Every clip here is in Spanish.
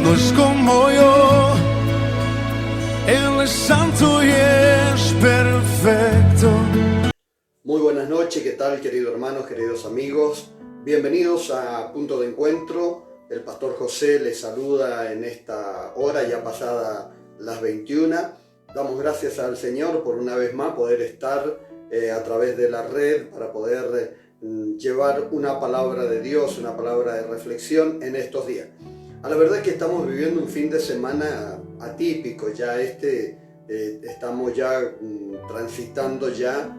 no es como yo. Él es santo y es perfecto. Muy buenas noches, ¿qué tal, queridos hermanos, queridos amigos? Bienvenidos a Punto de Encuentro. El pastor José les saluda en esta hora ya pasada las 21. Damos gracias al Señor por una vez más poder estar a través de la red para poder llevar una palabra de Dios, una palabra de reflexión en estos días. A la verdad es que estamos viviendo un fin de semana atípico, ya estamos ya transitando ya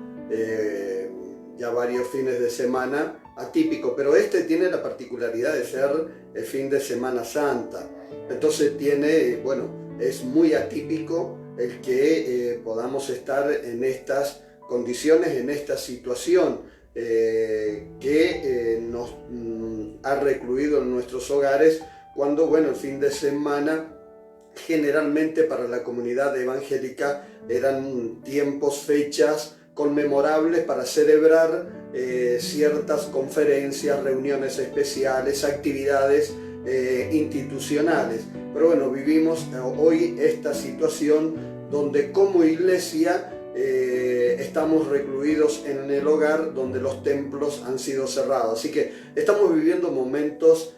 varios fines de semana atípicos, pero este tiene la particularidad de ser el fin de Semana Santa. Entonces es muy atípico el que podamos estar en estas condiciones, en esta situación que nos ha recluido en nuestros hogares, cuando el fin de semana generalmente para la comunidad evangélica eran tiempos, fechas conmemorables para celebrar ciertas conferencias, reuniones especiales, actividades institucionales. Pero vivimos hoy esta situación donde como iglesia estamos recluidos en el hogar, donde los templos han sido cerrados. Así que estamos viviendo momentos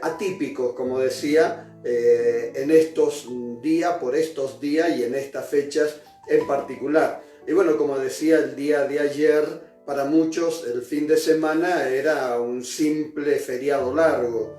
atípicos, como decía, en estos días, por estos días y en estas fechas en particular. Y como decía, el día de ayer, para muchos el fin de semana era un simple feriado largo.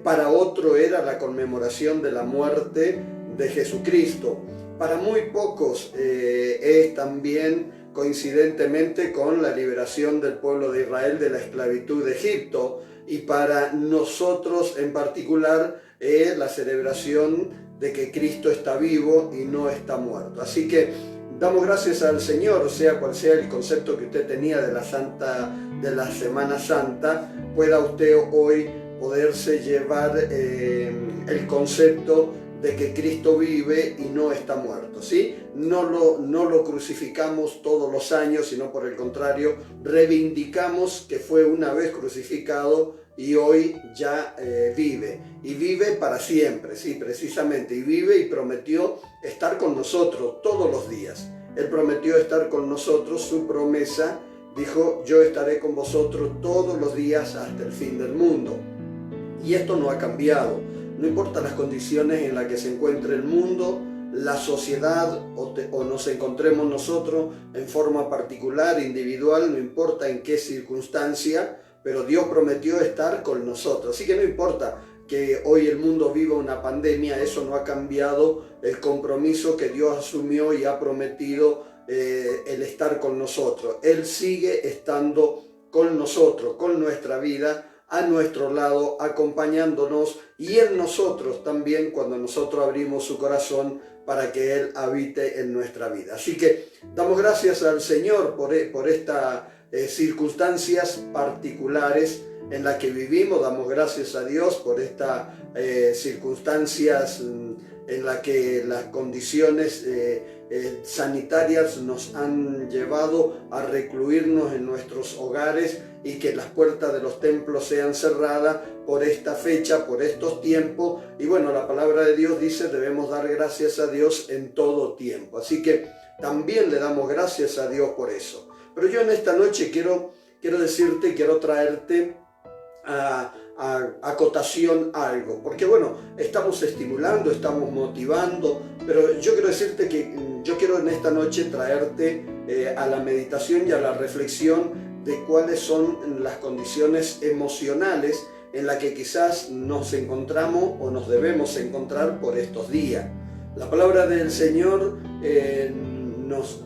Para otro era la conmemoración de la muerte de Jesucristo. Para muy pocos es también coincidentemente con la liberación del pueblo de Israel de la esclavitud de Egipto, y para nosotros en particular es la celebración de que Cristo está vivo y no está muerto. Así que damos gracias al Señor, sea cual sea el concepto que usted tenía de la Semana Santa, pueda usted hoy poderse llevar el concepto de que Cristo vive y no está muerto, ¿sí? No lo crucificamos todos los años, sino por el contrario, reivindicamos que fue una vez crucificado y hoy ya vive. Y vive para siempre, sí, precisamente. Y vive y prometió estar con nosotros todos los días. Él prometió estar con nosotros, su promesa, dijo: yo estaré con vosotros todos los días hasta el fin del mundo. Y esto no ha cambiado. No importa las condiciones en las que se encuentre el mundo, la sociedad o nos encontremos nosotros en forma particular, individual, no importa en qué circunstancia, pero Dios prometió estar con nosotros. Así que no importa que hoy el mundo viva una pandemia, eso no ha cambiado el compromiso que Dios asumió y ha prometido el estar con nosotros. Él sigue estando con nosotros, con nuestra vida, a nuestro lado, acompañándonos y en nosotros también cuando nosotros abrimos su corazón para que Él habite en nuestra vida. Así que damos gracias al Señor por estas circunstancias particulares en las que vivimos. Damos gracias a Dios por estas circunstancias en las que las condiciones sanitarias nos han llevado a recluirnos en nuestros hogares y que las puertas de los templos sean cerradas por esta fecha, por estos tiempos. Y la palabra de Dios dice: debemos dar gracias a Dios en todo tiempo. Así que también le damos gracias a Dios por eso. Pero yo en esta noche quiero decirte, quiero traerte a acotación algo, porque estamos estimulando, estamos motivando, pero yo quiero decirte que yo quiero en esta noche traerte a la meditación y a la reflexión de cuáles son las condiciones emocionales en las que quizás nos encontramos o nos debemos encontrar por estos días. La palabra del Señor nos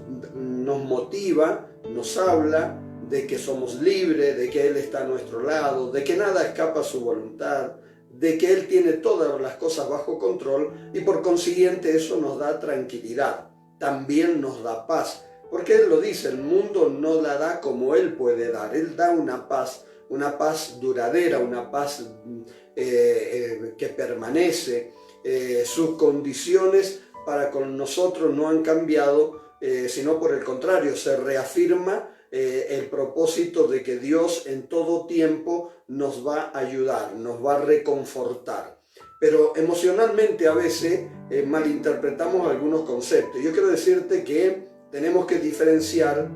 motiva, nos habla de que somos libres, de que Él está a nuestro lado, de que nada escapa a su voluntad, de que Él tiene todas las cosas bajo control, y por consiguiente eso nos da tranquilidad, también nos da paz, porque Él lo dice: el mundo no la da como Él puede dar. Él da una paz duradera, una paz que permanece. Sus condiciones para con nosotros no han cambiado, sino por el contrario, se reafirma el propósito de que Dios en todo tiempo nos va a ayudar, nos va a reconfortar. pero emocionalmente a veces malinterpretamos algunos conceptos. Yo quiero decirte que tenemos que diferenciar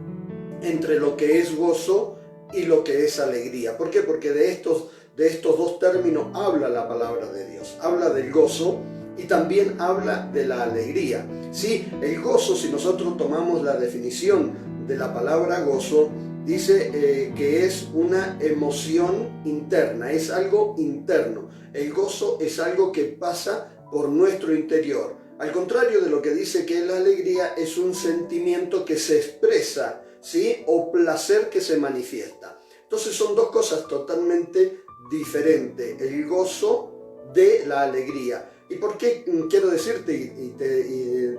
entre lo que es gozo y lo que es alegría. ¿Por qué? Porque de estos dos términos habla la palabra de Dios. Habla del gozo y también habla de la alegría. Sí, el gozo, si nosotros tomamos la definición de la palabra gozo, dice que es una emoción interna, es algo interno. El gozo es algo que pasa por nuestro interior. Al contrario de lo que dice que la alegría es un sentimiento que se expresa, ¿sí? O placer que se manifiesta. Entonces son dos cosas totalmente diferentes, el gozo de la alegría. ¿Y por qué quiero decirte y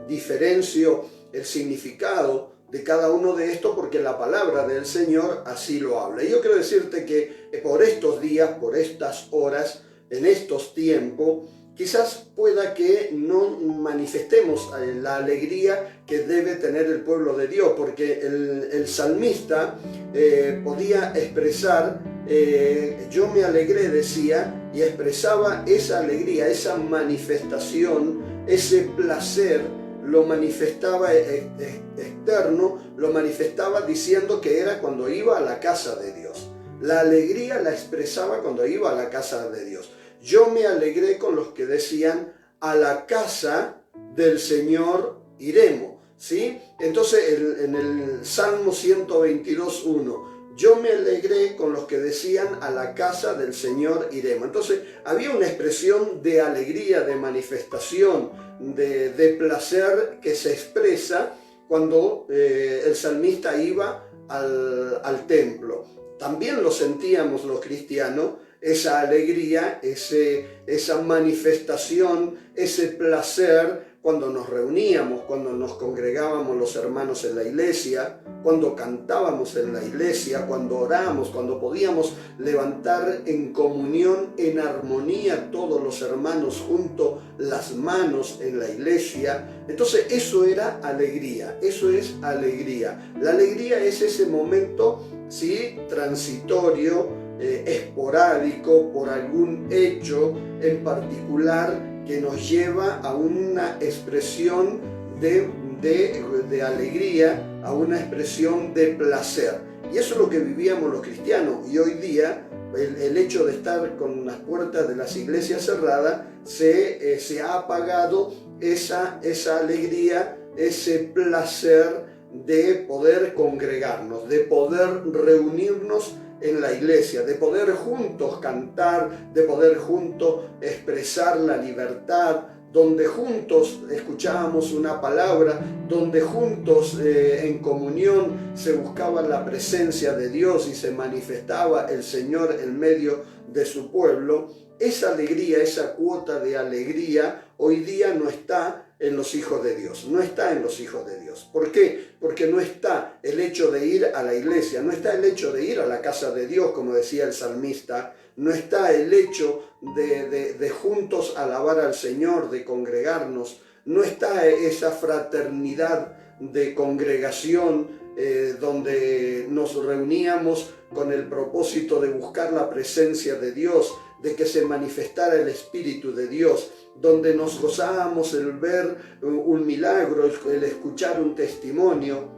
diferencio el significado de cada uno de estos? Porque la palabra del Señor así lo habla. Y yo quiero decirte que por estos días, por estas horas, en estos tiempos, quizás pueda que no manifestemos la alegría que debe tener el pueblo de Dios, porque el salmista podía expresar, yo me alegré, decía, y expresaba esa alegría, esa manifestación, ese placer, lo manifestaba externo, lo manifestaba diciendo que era cuando iba a la casa de Dios. La alegría la expresaba cuando iba a la casa de Dios. Yo me alegré con los que decían, a la casa del Señor iremos, ¿sí? Entonces en el Salmo 122:1, yo me alegré con los que decían, a la casa del Señor iremos. Entonces había una expresión de alegría, de manifestación, de placer que se expresa cuando el salmista iba al templo. También lo sentíamos los cristianos, esa alegría, esa manifestación, ese placer cuando nos reuníamos, cuando nos congregábamos los hermanos en la iglesia, cuando cantábamos en la iglesia, cuando orábamos, cuando podíamos levantar en comunión, en armonía todos los hermanos juntos las manos en la iglesia. Entonces eso era alegría, eso es alegría. La alegría es ese momento, ¿sí?, transitorio, esporádico, por algún hecho en particular que nos lleva a una expresión de alegría, a una expresión de placer. Y eso es lo que vivíamos los cristianos. Y hoy día el hecho de estar con las puertas de las iglesias cerradas se ha apagado esa alegría, ese placer de poder congregarnos, de poder reunirnos en la iglesia, de poder juntos cantar, de poder juntos expresar la libertad, donde juntos escuchábamos una palabra, donde juntos en comunión se buscaba la presencia de Dios y se manifestaba el Señor en medio de su pueblo. Esa alegría, esa cuota de alegría hoy día no está en los hijos de Dios, no está en los hijos de Dios. ¿Por qué? Porque no está el hecho de ir a la iglesia, no está el hecho de ir a la casa de Dios, como decía el salmista, no está el hecho de juntos alabar al Señor, de congregarnos, no está esa fraternidad de congregación donde nos reuníamos con el propósito de buscar la presencia de Dios, de que se manifestara el Espíritu de Dios, donde nos gozábamos el ver un milagro, el escuchar un testimonio.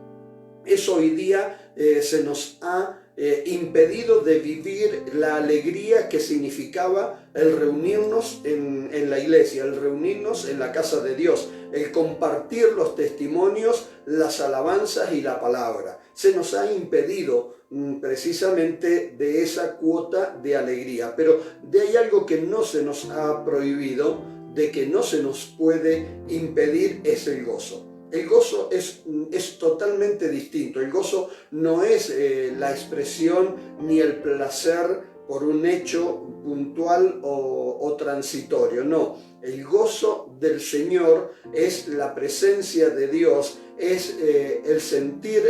Eso hoy día se nos ha impedido de vivir la alegría que significaba el reunirnos en la iglesia, el reunirnos en la casa de Dios, el compartir los testimonios, las alabanzas y la palabra. Se nos ha impedido precisamente de esa cuota de alegría, pero de ahí algo que no se nos ha prohibido, de que no se nos puede impedir, es el gozo. El gozo es totalmente distinto. El gozo no es la expresión ni el placer por un hecho puntual o transitorio. No, el gozo del Señor es la presencia de Dios, es el sentir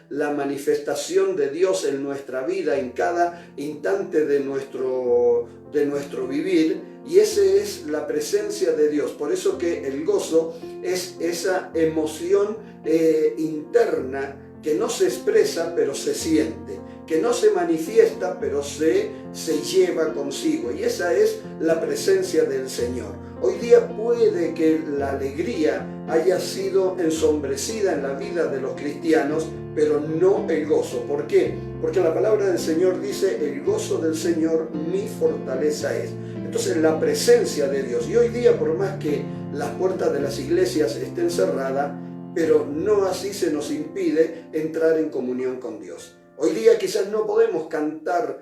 la manifestación de Dios en nuestra vida, en cada instante de nuestro vivir. Y esa es la presencia de Dios. Por eso que el gozo es esa emoción interna que no se expresa, pero se siente, que no se manifiesta, pero se lleva consigo. Y esa es la presencia del Señor. Hoy día puede que la alegría haya sido ensombrecida en la vida de los cristianos, pero no el gozo. ¿Por qué? Porque la palabra del Señor dice: el gozo del Señor mi fortaleza es. Entonces la presencia de Dios. Y hoy día, por más que las puertas de las iglesias estén cerradas, pero no así se nos impide entrar en comunión con Dios. Hoy día quizás no podemos cantar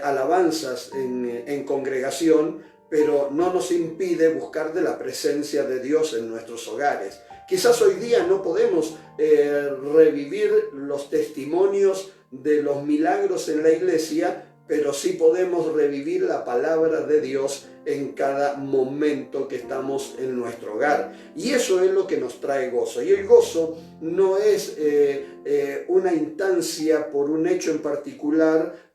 alabanzas en congregación, pero no nos impide buscar de la presencia de Dios en nuestros hogares. Quizás hoy día no podemos revivir los testimonios de los milagros en la iglesia, pero sí podemos revivir la palabra de Dios en cada momento que estamos en nuestro hogar. Y eso es lo que nos trae gozo. Y el gozo no es una instancia por un hecho en particular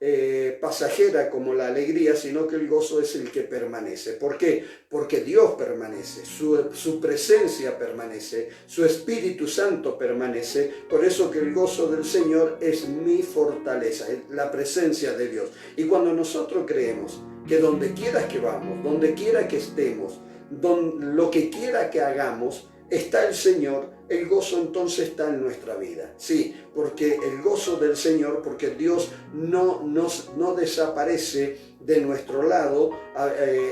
pasajera como la alegría, sino que el gozo es el que permanece. ¿Por qué? Porque Dios permanece, su presencia permanece, su Espíritu Santo permanece. Por eso que el gozo del Señor es mi fortaleza, es la presencia de Dios. Y cuando nosotros creemos que donde quiera que vamos, donde quiera que estemos, lo que quiera que hagamos, está el Señor, el gozo entonces está en nuestra vida. Sí, porque el gozo del Señor, porque Dios no desaparece de nuestro lado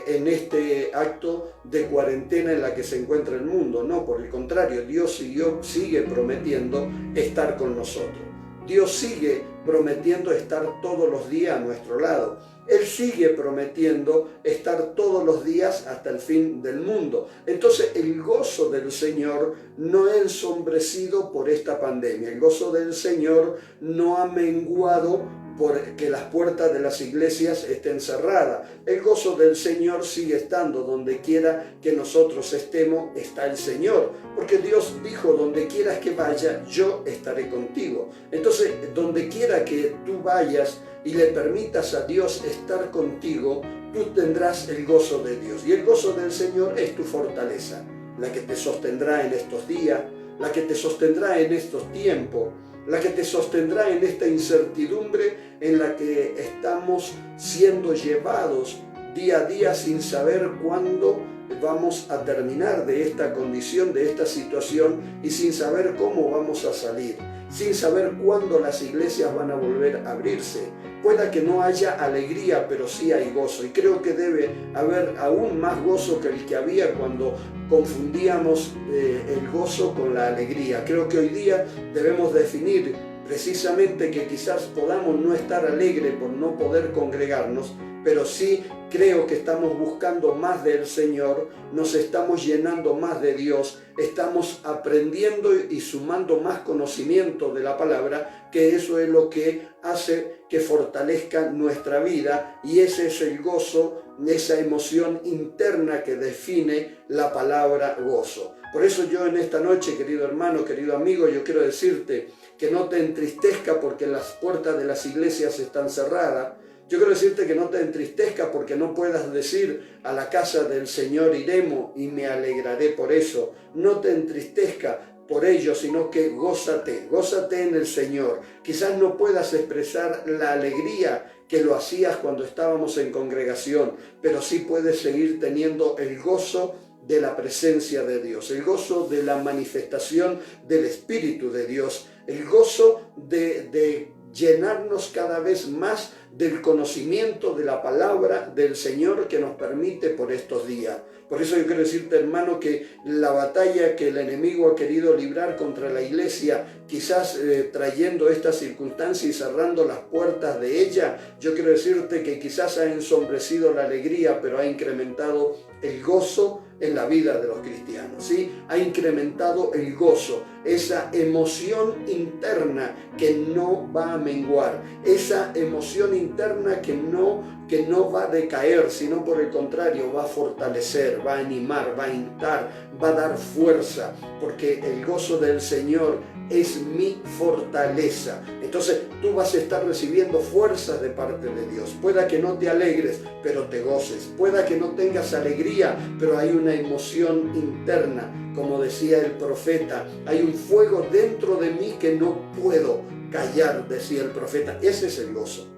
en este acto de cuarentena en la que se encuentra el mundo. No, por el contrario, Dios sigue prometiendo estar con nosotros. Dios sigue prometiendo estar todos los días a nuestro lado. Él sigue prometiendo estar todos los días hasta el fin del mundo. Entonces el gozo del Señor no es ensombrecido por esta pandemia. El gozo del Señor no ha menguado porque las puertas de las iglesias estén cerradas. El gozo del Señor sigue estando donde quiera que nosotros estemos, está el Señor. Porque Dios dijo: donde quieras que vaya, yo estaré contigo. Entonces, donde quiera que tú vayas y le permitas a Dios estar contigo, tú tendrás el gozo de Dios. Y el gozo del Señor es tu fortaleza, la que te sostendrá en estos días, la que te sostendrá en estos tiempos, la que te sostendrá en esta incertidumbre en la que estamos siendo llevados día a día sin saber cuándo vamos a terminar de esta condición, de esta situación, y sin saber cómo vamos a salir, sin saber cuándo las iglesias van a volver a abrirse. Pueda que no haya alegría, pero sí hay gozo. Y creo que debe haber aún más gozo que el que había cuando confundíamos el gozo con la alegría. Creo que hoy día debemos definir precisamente que quizás podamos no estar alegres por no poder congregarnos, pero sí creo que estamos buscando más del Señor, nos estamos llenando más de Dios, estamos aprendiendo y sumando más conocimiento de la palabra, que eso es lo que hace que fortalezca nuestra vida, y ese es el gozo, esa emoción interna que define la palabra gozo. Por eso yo en esta noche, querido hermano, querido amigo, yo quiero decirte que no te entristezca porque las puertas de las iglesias están cerradas. Yo quiero decirte que no te entristezca porque no puedas decir: a la casa del Señor iremos y me alegraré por eso. No te entristezca por ello, sino que gózate en el Señor. Quizás no puedas expresar la alegría que lo hacías cuando estábamos en congregación, pero sí puedes seguir teniendo el gozo de la presencia de Dios, el gozo de la manifestación del Espíritu de Dios, el gozo de llenarnos cada vez más del conocimiento de la palabra del Señor que nos permite por estos días. Por eso yo quiero decirte, hermano, que la batalla que el enemigo ha querido librar contra la iglesia, quizás trayendo esta circunstancia y cerrando las puertas de ella, yo quiero decirte que quizás ha ensombrecido la alegría, pero ha incrementado el gozo en la vida de los cristianos, ¿sí? Ha incrementado el gozo, esa emoción interna que no va a menguar, esa emoción interna que no va a decaer, sino por el contrario va a fortalecer, va a animar, va a hintar, va a dar fuerza, porque el gozo del Señor es mi fortaleza. Entonces tú vas a estar recibiendo fuerzas de parte de Dios. Pueda que no te alegres, pero te goces. Pueda que no tengas alegría, pero hay una emoción interna. Como decía el profeta, hay un fuego dentro de mí que no puedo callar, decía el profeta. Ese es el gozo.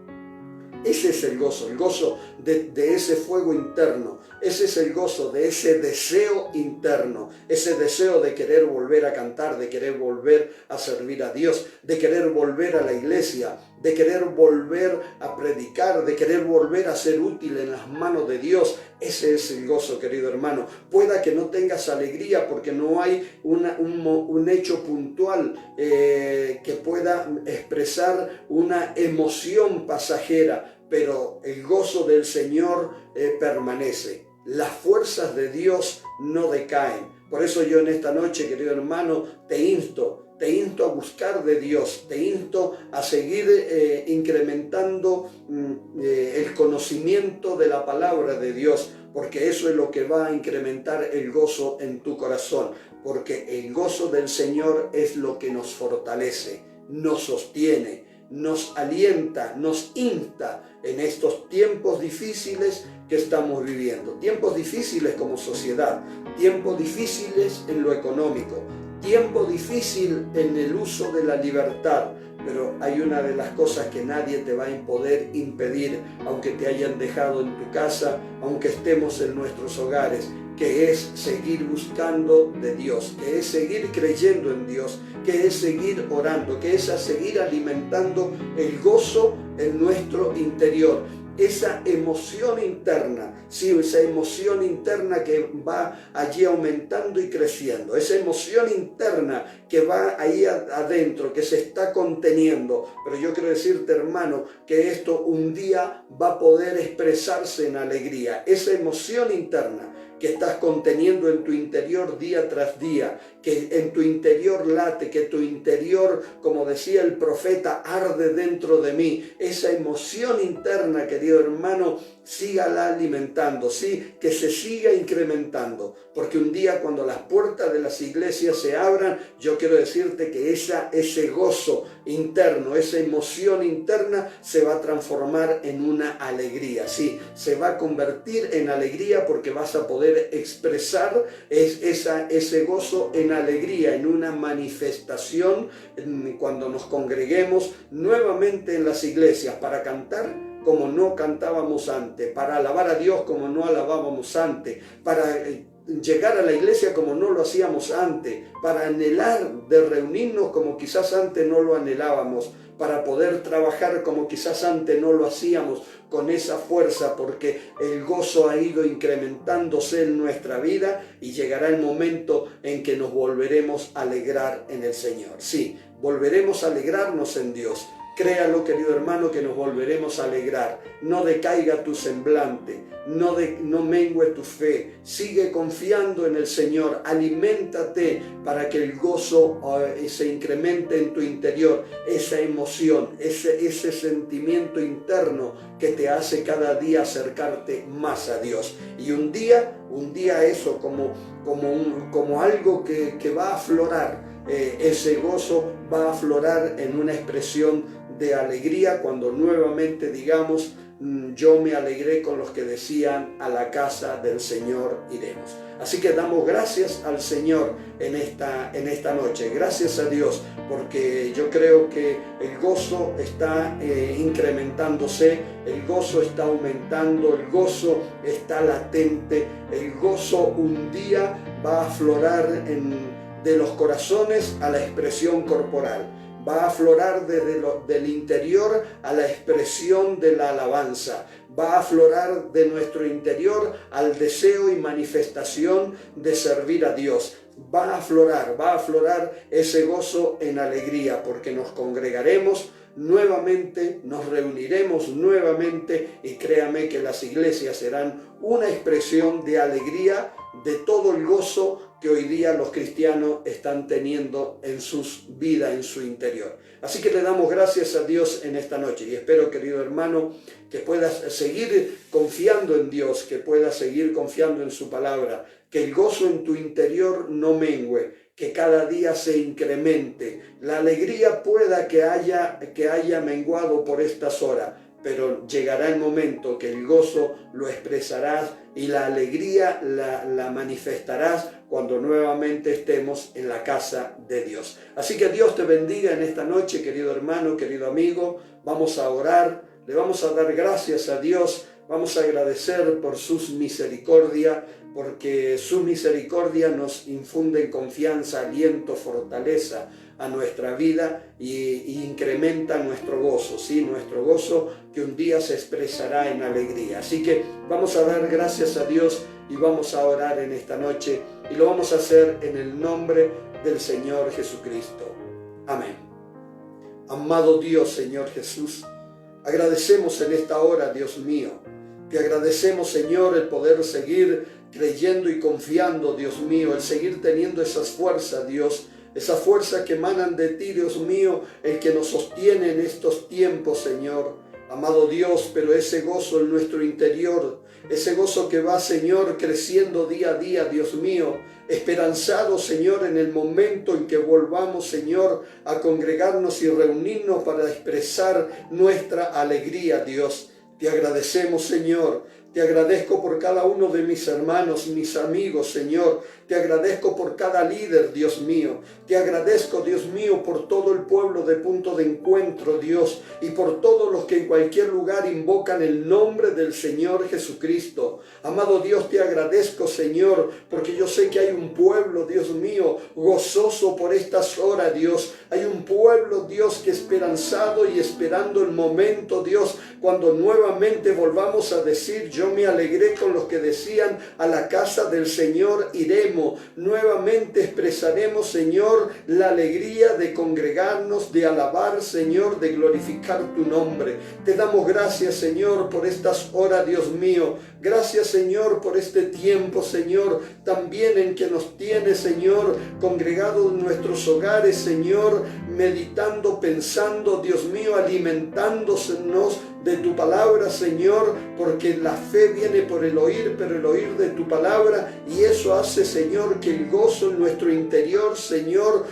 Ese es el gozo de ese fuego interno. Ese es el gozo de ese deseo interno, ese deseo de querer volver a cantar, de querer volver a servir a Dios, de querer volver a la iglesia, de querer volver a predicar, de querer volver a ser útil en las manos de Dios. Ese es el gozo, querido hermano. Pueda que no tengas alegría porque no hay un hecho puntual que pueda expresar una emoción pasajera, pero el gozo del Señor permanece. Las fuerzas de Dios no decaen. Por eso yo en esta noche, querido hermano, te insto a buscar de Dios, te insto a seguir incrementando el conocimiento de la palabra de Dios, porque eso es lo que va a incrementar el gozo en tu corazón, porque el gozo del Señor es lo que nos fortalece, nos sostiene, nos alienta, nos insta en estos tiempos difíciles que estamos viviendo. Tiempos difíciles como sociedad, tiempos difíciles en lo económico, tiempo difícil en el uso de la libertad. Pero hay una de las cosas que nadie te va a poder impedir, aunque te hayan dejado en tu casa, aunque estemos en nuestros hogares, que es seguir buscando de Dios, que es seguir creyendo en Dios, que es seguir orando, que es seguir alimentando el gozo en nuestro interior. Esa emoción interna, sí, esa emoción interna que va allí aumentando y creciendo, esa emoción interna que va ahí adentro, que se está conteniendo. Pero yo quiero decirte, hermano, que esto un día va a poder expresarse en alegría. Esa emoción interna que estás conteniendo en tu interior día tras día, que en tu interior late, que tu interior, como decía el profeta, arde dentro de mí. Esa emoción interna, querido hermano, sígala alimentando, sí, que se siga incrementando, porque un día cuando las puertas de las iglesias se abran, yo quiero decirte que ese gozo interno, esa emoción interna se va a transformar en una alegría, sí, se va a convertir en alegría porque vas a poder expresar ese gozo en alegría, en una manifestación cuando nos congreguemos nuevamente en las iglesias para cantar como no cantábamos antes, para alabar a Dios como no alabábamos antes, para llegar a la iglesia como no lo hacíamos antes, para anhelar de reunirnos como quizás antes no lo anhelábamos, para poder trabajar como quizás antes no lo hacíamos con esa fuerza, porque el gozo ha ido incrementándose en nuestra vida y llegará el momento en que nos volveremos a alegrar en el Señor. Sí, volveremos a alegrarnos en Dios. Créalo, querido hermano, que nos volveremos a alegrar. No decaiga tu semblante, no mengue tu fe. Sigue confiando en el Señor. Aliméntate para que el gozo se incremente en tu interior. Esa emoción, ese sentimiento interno que te hace cada día acercarte más a Dios. Y un día eso como algo que va a aflorar. Ese gozo va a aflorar en una expresión de alegría cuando nuevamente digamos: yo me alegré con los que decían, a la casa del Señor iremos. Así que damos gracias al Señor en esta noche. Gracias a Dios, porque yo creo que el gozo está incrementándose, el gozo está aumentando, el gozo está latente, el gozo un día va a aflorar de los corazones a la expresión corporal. Va a aflorar del interior a la expresión de la alabanza. Va a aflorar de nuestro interior al deseo y manifestación de servir a Dios. Va a aflorar ese gozo en alegría, porque nos congregaremos nuevamente, nos reuniremos nuevamente, y créame que las iglesias serán una expresión de alegría, de todo el gozo que hoy día los cristianos están teniendo en sus vidas, en su interior. Así que le damos gracias a Dios en esta noche, y espero, querido hermano, que puedas seguir confiando en Dios, que puedas seguir confiando en su palabra, que el gozo en tu interior no mengue, que cada día se incremente. La alegría pueda que haya menguado por estas horas, pero llegará el momento que el gozo lo expresarás y la alegría la manifestarás cuando nuevamente estemos en la casa de Dios. Así que Dios te bendiga en esta noche, querido hermano, querido amigo. Vamos a orar, le vamos a dar gracias a Dios, vamos a agradecer por sus misericordias, porque su misericordia nos infunde confianza, aliento, fortaleza a nuestra vida y incrementa nuestro gozo, ¿sí? Nuestro gozo que un día se expresará en alegría. Así que vamos a dar gracias a Dios y vamos a orar en esta noche y lo vamos a hacer en el nombre del Señor Jesucristo. Amén. Amado Dios, Señor Jesús, agradecemos en esta hora, Dios mío. Te agradecemos, Señor, el poder seguir creyendo y confiando, Dios mío, el seguir teniendo esas fuerzas, Dios, esas fuerzas que emanan de ti, Dios mío, el que nos sostiene en estos tiempos, Señor. Amado Dios, pero ese gozo en nuestro interior, ese gozo que va, Señor, creciendo día a día, Dios mío, esperanzado, Señor, en el momento en que volvamos, Señor, a congregarnos y reunirnos para expresar nuestra alegría, Dios. Te agradecemos, Señor. Te agradezco por cada uno de mis hermanos, mis amigos, Señor. Te agradezco por cada líder, Dios mío. Te agradezco, Dios mío, por todo el pueblo de Punto de Encuentro, Dios, y por todos los que en cualquier lugar invocan el nombre del Señor Jesucristo. Amado Dios, te agradezco, Señor, porque yo sé que hay un pueblo, Dios mío, gozoso por estas horas, Dios. Hay un pueblo, Dios, que esperanzado y esperando el momento, Dios, cuando nuevamente volvamos a decir: yo me alegré con los que decían, a la casa del Señor iremos. Nuevamente expresaremos, Señor, la alegría de congregarnos, de alabar, Señor, de glorificar tu nombre. Te damos gracias, Señor, por estas horas, Dios mío. Gracias, Señor, por este tiempo, Señor, también en que nos tiene, Señor, congregados en nuestros hogares, Señor, meditando, pensando, Dios mío, alimentándonos de tu palabra, Señor, porque la fe viene por el oír, pero el oír de tu palabra, y eso hace, Señor, que el gozo en nuestro interior, Señor,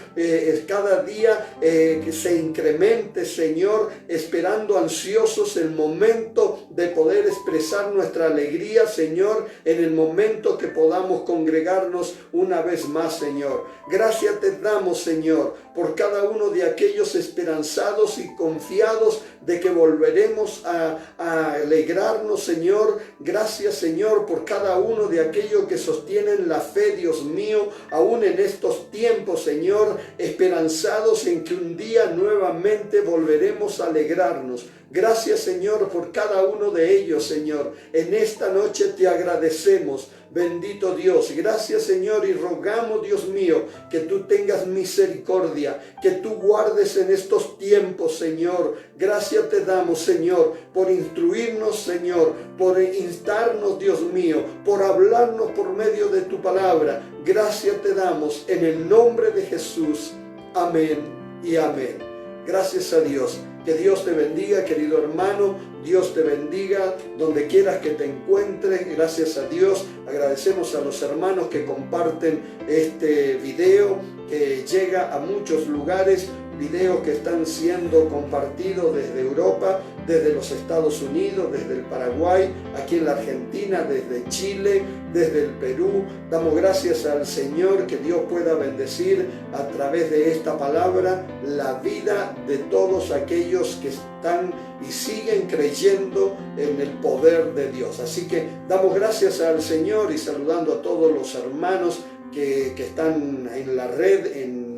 cada día que se incremente, Señor, esperando ansiosos el momento de poder expresar nuestra alegría, Señor, en el momento que podamos congregarnos una vez más, Señor. Gracias te damos, Señor, por cada uno de aquellos esperanzados y confiados de que volveremos a alegrarnos, Señor. Gracias, Señor, por cada uno de aquellos que sostienen la fe, Dios mío, aún en estos tiempos, Señor, esperanzados en que un día nuevamente volveremos a alegrarnos. Gracias, Señor, por cada uno de ellos, Señor. En esta noche te agradecemos, bendito Dios. Gracias, Señor, y rogamos, Dios mío, que tú tengas misericordia, que tú guardes en estos tiempos, Señor. Gracias te damos, Señor, por instruirnos, Señor, por instarnos, Dios mío, por hablarnos por medio de tu palabra. Gracias te damos en el nombre de Jesús. Amén y amén. Gracias a Dios. Que Dios te bendiga, querido hermano. Dios te bendiga donde quieras que te encuentres. Gracias a Dios. Agradecemos a los hermanos que comparten este video, que llega a muchos lugares. Videos que están siendo compartidos desde Europa, desde los Estados Unidos, desde el Paraguay, aquí en la Argentina, desde Chile, desde el Perú. Damos gracias al Señor, que Dios pueda bendecir a través de esta palabra la vida de todos aquellos que están y siguen creyendo en el poder de Dios. Así que damos gracias al Señor y saludando a todos los hermanos que están en la red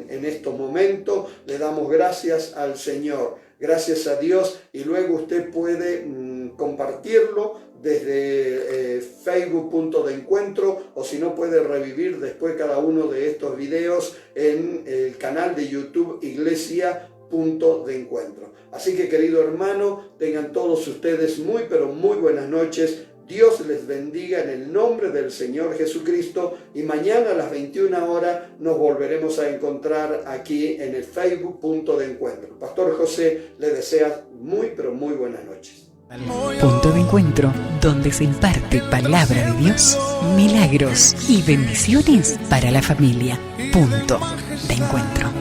en estos momentos. Le damos gracias al Señor, gracias a Dios, y luego usted puede compartirlo desde Facebook Punto de Encuentro, o si no, puede revivir después cada uno de estos videos en el canal de YouTube Iglesia Punto de Encuentro. Así que, querido hermano, tengan todos ustedes muy pero muy buenas noches. Dios les bendiga en el nombre del Señor Jesucristo, y mañana a las 21 horas nos volveremos a encontrar aquí en el Facebook Punto de Encuentro. Pastor José le desea muy pero muy buenas noches. Punto de Encuentro, donde se imparte palabra de Dios, milagros y bendiciones para la familia. Punto de Encuentro.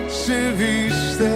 Se viste